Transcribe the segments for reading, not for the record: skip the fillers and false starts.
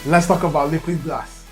Let's talk about liquid glass.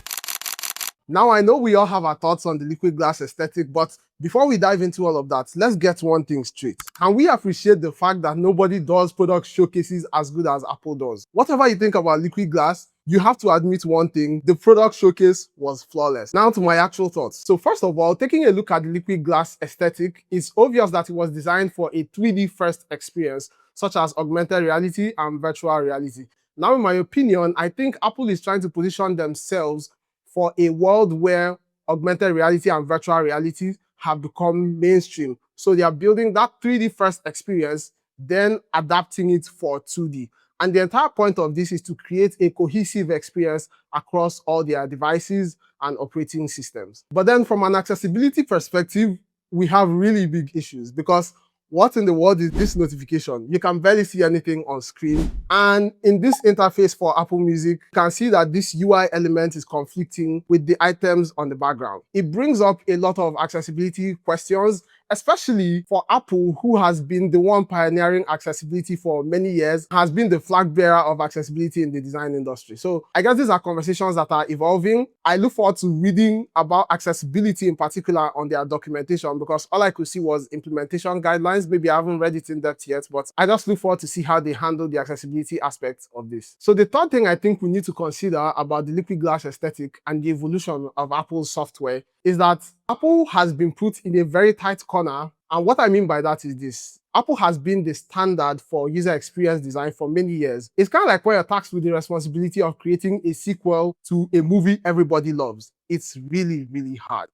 Now, I know we all have our thoughts on the liquid glass aesthetic, but before we dive into all of that, let's get one thing straight. Can we appreciate the fact that nobody does product showcases as good as Apple does? Whatever you think about liquid glass, you have to admit one thing: the product showcase was flawless. Now to my actual thoughts. So first of all, taking a look at the liquid glass aesthetic, it's obvious that it was designed for a 3D first experience, such as augmented reality and virtual reality. Now, in my opinion, I think Apple is trying to position themselves for a world where augmented reality and virtual reality have become mainstream. So they are building that 3D first experience, then adapting it for 2D. And the entire point of this is to create a cohesive experience across all their devices and operating systems. But then from an accessibility perspective, we have really big issues, because what in the world is this notification? You can barely see anything on screen. And in this interface for Apple Music, you can see that this UI element is conflicting with the items on the background. It brings up a lot of accessibility questions, especially for Apple, who has been the one pioneering accessibility for many years, has been the flag bearer of accessibility in the design industry. So I guess these are conversations that are evolving. I look forward to reading about accessibility in particular on their documentation, because all I could see was implementation guidelines. Maybe I haven't read it in depth yet, but I just look forward to see how they handle the accessibility aspects of this. So the third thing I think we need to consider about the liquid glass aesthetic and the evolution of Apple's software is that Apple has been put in a very tight corner. And what I mean by that is this: Apple has been the standard for user experience design for many years. It's kind of like when you're tasked with the responsibility of creating a sequel to a movie everybody loves. It's really, really hard.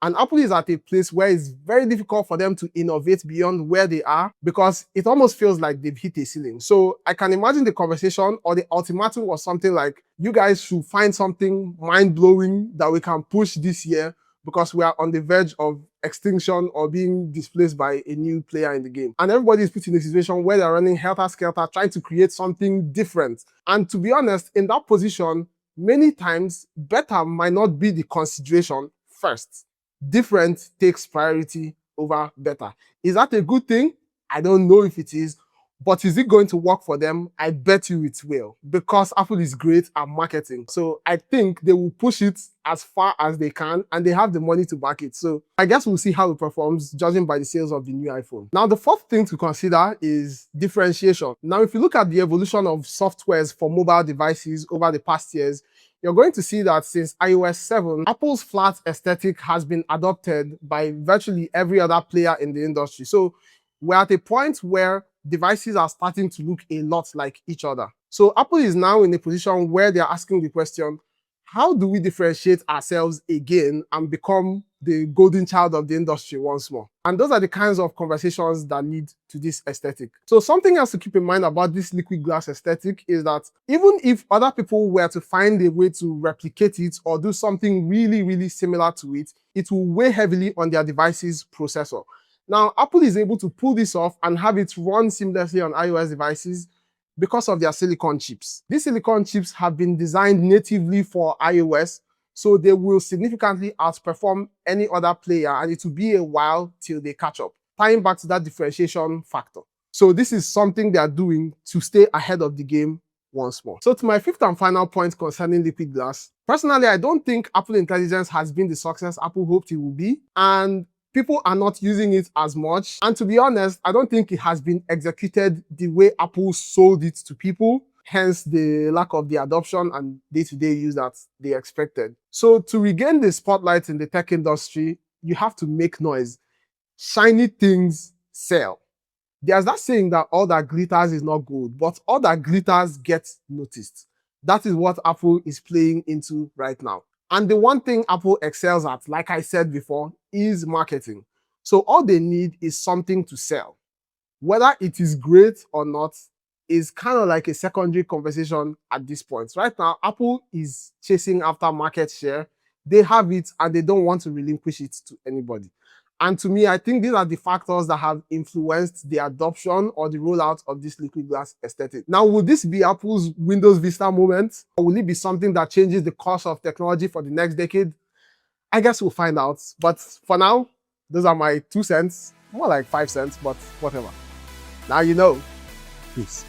And Apple is at a place where it's very difficult for them to innovate beyond where they are, because it almost feels like they've hit a ceiling. So I can imagine the conversation or the ultimatum was something like, you guys should find something mind-blowing that we can push this year, because we are on the verge of extinction or being displaced by a new player in the game. And everybody is put in a situation where they're running helter-skelter, trying to create something different. And to be honest, in that position, many times, better might not be the consideration first. Different takes priority over better. Is that a good thing? I don't know if it is. But is it going to work for them? I bet you it will, because Apple is great at marketing. So I think they will push it as far as they can, and they have the money to back it. So I guess we'll see how it performs, judging by the sales of the new iPhone. Now, the fourth thing to consider is differentiation. Now, if you look at the evolution of softwares for mobile devices over the past years, you're going to see that since iOS 7, Apple's flat aesthetic has been adopted by virtually every other player in the industry. So we're at a point where devices are starting to look a lot like each other. So Apple is now in a position where they're asking the question, how do we differentiate ourselves again and become the golden child of the industry once more? And those are the kinds of conversations that lead to this aesthetic. So something else to keep in mind about this liquid glass aesthetic is that even if other people were to find a way to replicate it or do something really, really similar to it, it will weigh heavily on their device's processor. Now, Apple is able to pull this off and have it run seamlessly on iOS devices because of their silicon chips. These silicon chips have been designed natively for iOS, so they will significantly outperform any other player, and it will be a while till they catch up, tying back to that differentiation factor. So this is something they are doing to stay ahead of the game once more. So to my fifth and final point concerning liquid glass, personally, I don't think Apple Intelligence has been the success Apple hoped it would be, and people are not using it as much. And to be honest, I don't think it has been executed the way Apple sold it to people, hence the lack of the adoption and day-to-day use that they expected. So to regain the spotlight in the tech industry, you have to make noise. Shiny things sell. There's that saying that all that glitters is not gold, but all that glitters gets noticed. That is what Apple is playing into right now. And the one thing Apple excels at, like I said before, is marketing. So all they need is something to sell. Whether it is great or not is kind of like a secondary conversation at this point. Right now, Apple is chasing after market share. They have it and they don't want to relinquish it to anybody. And to me, I think these are the factors that have influenced the adoption or the rollout of this liquid glass aesthetic. Now, will this be Apple's Windows Vista moment? Or will it be something that changes the course of technology for the next decade? I guess we'll find out. But for now, those are my 2 cents. More like 5 cents, but whatever. Now you know. Peace.